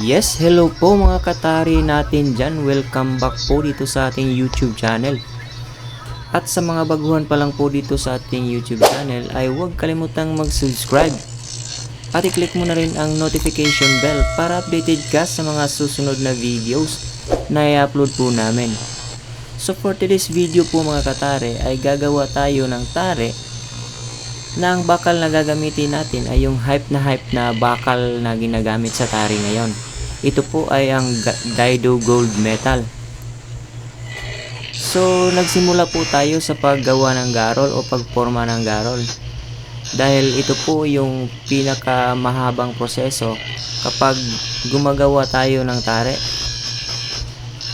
Yes, hello po mga katari natin dyan. Welcome back po dito sa ating YouTube channel. At sa mga baguhan pa lang po dito sa ating YouTube channel ay huwag kalimutang mag-subscribe. At i-click mo na rin ang notification bell para updated ka sa mga susunod na videos na i-upload po namin. So for today's video po mga katare ay gagawa tayo ng tare na ang bakal na gagamitin natin ay yung hype na bakal na ginagamit sa tari ngayon. Ito po ay ang Daido Gold Metal. So nagsimula po tayo sa paggawa ng garol o pagporma ng garol. Dahil ito po yung pinakamahabang proseso kapag gumagawa tayo ng tare.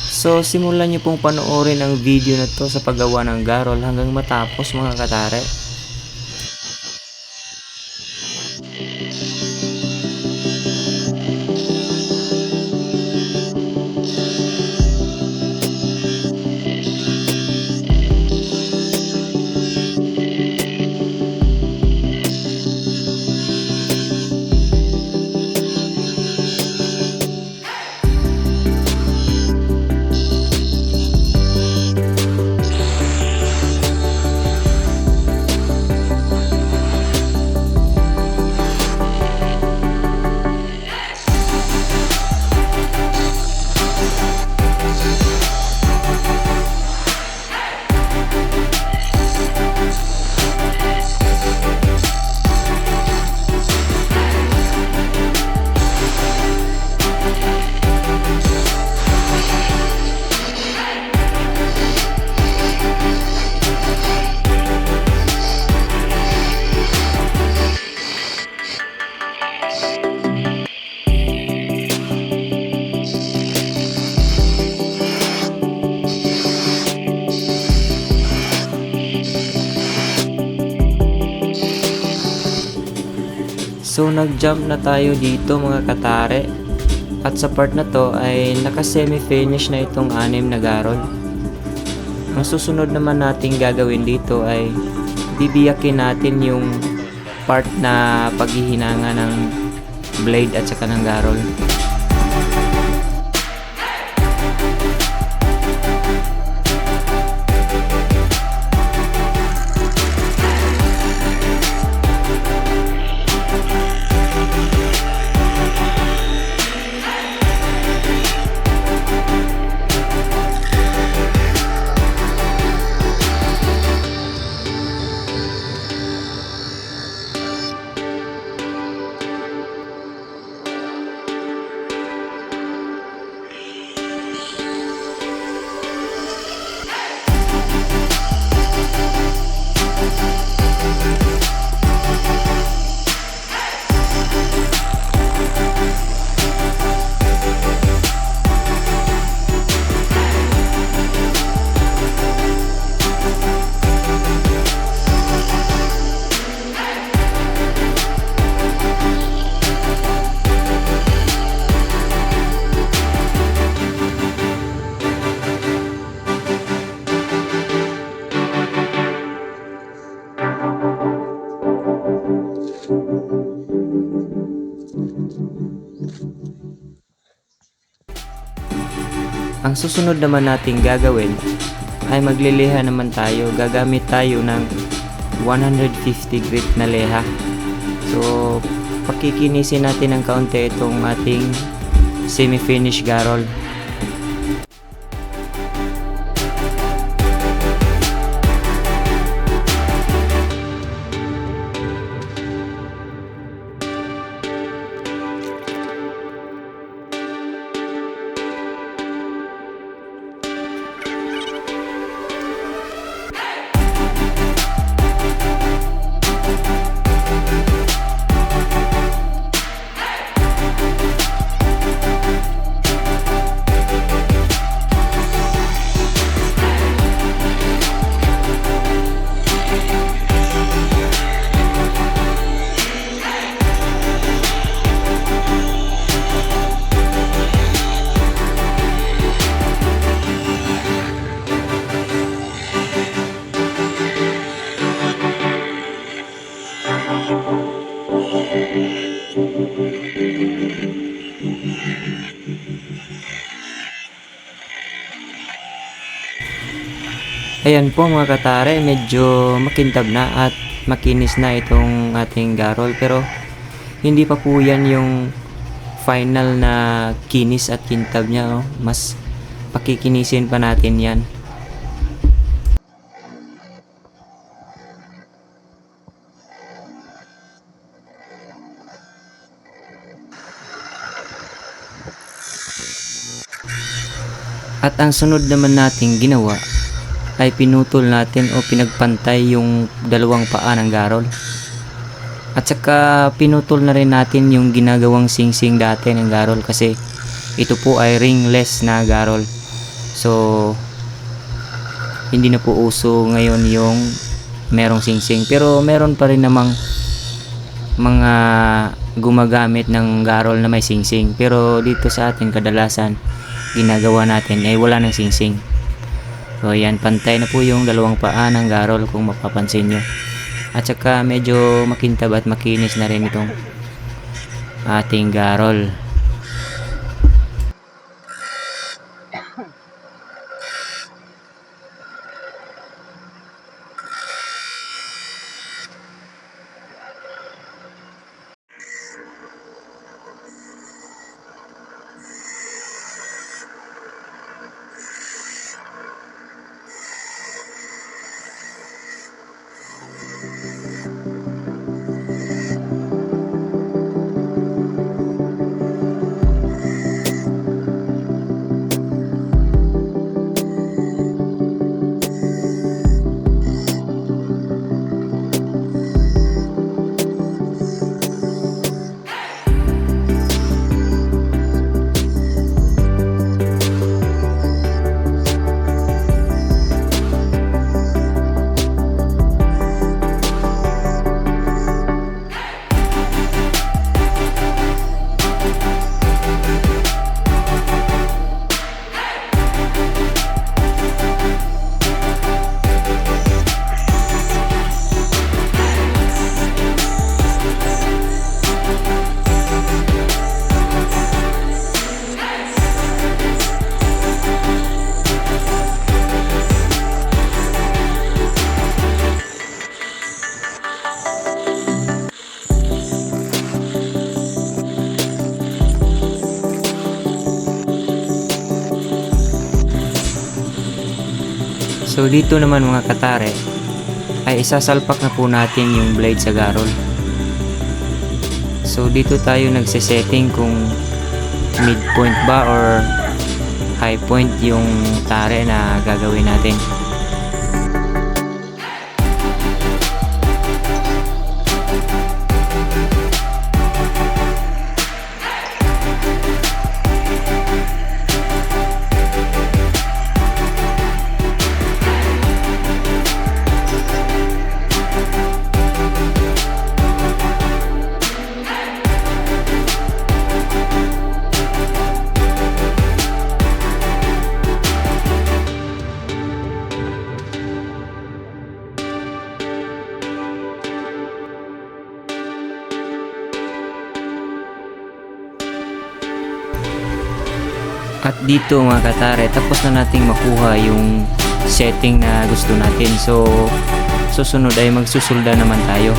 So simulan nyo pong panoorin ang video na to sa paggawa ng garol hanggang matapos mga katare. So nag-jump na tayo dito mga katare. At sa part na to ay naka-semi-finish na itong 6 na garol. Ang susunod naman nating gagawin dito ay bibiyakin natin yung part na paghihinanga ng blade at saka ng garol. Ang susunod naman nating gagawin ay magliliha naman tayo. Gagamit tayo ng 150 grit na leha. So pakikinisin natin ng kaunti itong ating semi-finish garol. Ayan po mga katare, medyo makintab na at makinis na itong ating garol, pero hindi pa po yan yung final na kinis at kintab niya, oh. Mas pakikinisin pa natin yan. At ang sunod naman nating ginawa ay pinutol natin o pinagpantay yung dalawang paa ng garol. At saka pinutol na rin natin yung ginagawang singsing dati ng garol, kasi ito po ay ringless na garol. So hindi na po uso ngayon yung merong singsing, pero meron pa rin namang mga gumagamit ng garol na may singsing, pero dito sa atin kadalasan ginagawa natin ay wala ng singsing. So yan, pantay na po yung dalawang paa ng garol kung mapapansin nyo. At saka medyo makintab at makinis na rin itong ating garol. So dito naman mga katare ay isasalpak na po natin yung blade sa garol. So dito tayo nagse-setting kung midpoint ba or high point yung tare na gagawin natin. At dito mga katare, tapos na nating makuha yung setting na gusto natin. So susunod ay magsusulda naman tayo.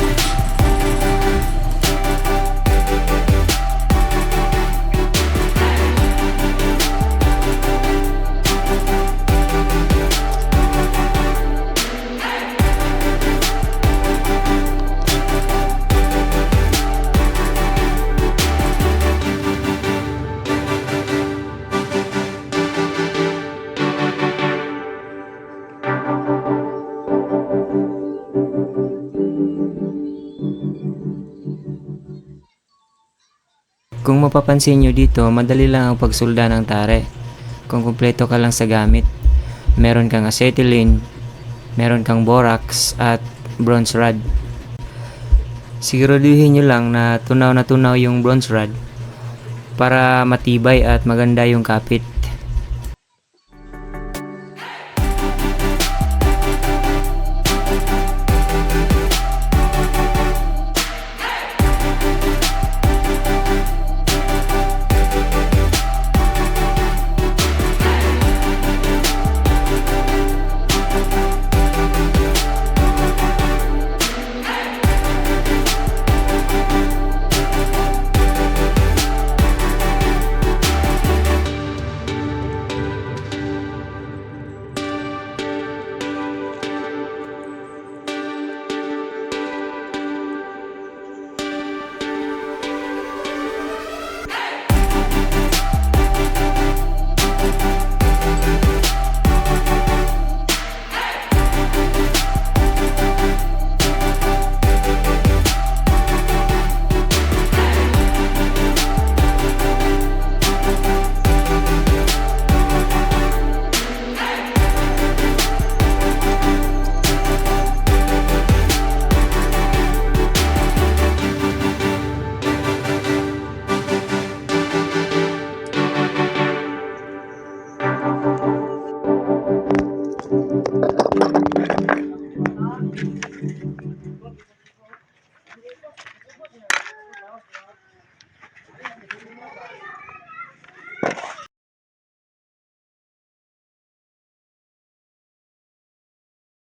Kung mapapansin nyo dito, madali lang ang pagsulda ng tare kung kumpleto ka lang sa gamit. Meron kang acetylene, meron kang borax at bronze rod. Siguraduhin nyo lang na tunaw yung bronze rod para matibay at maganda yung kapit.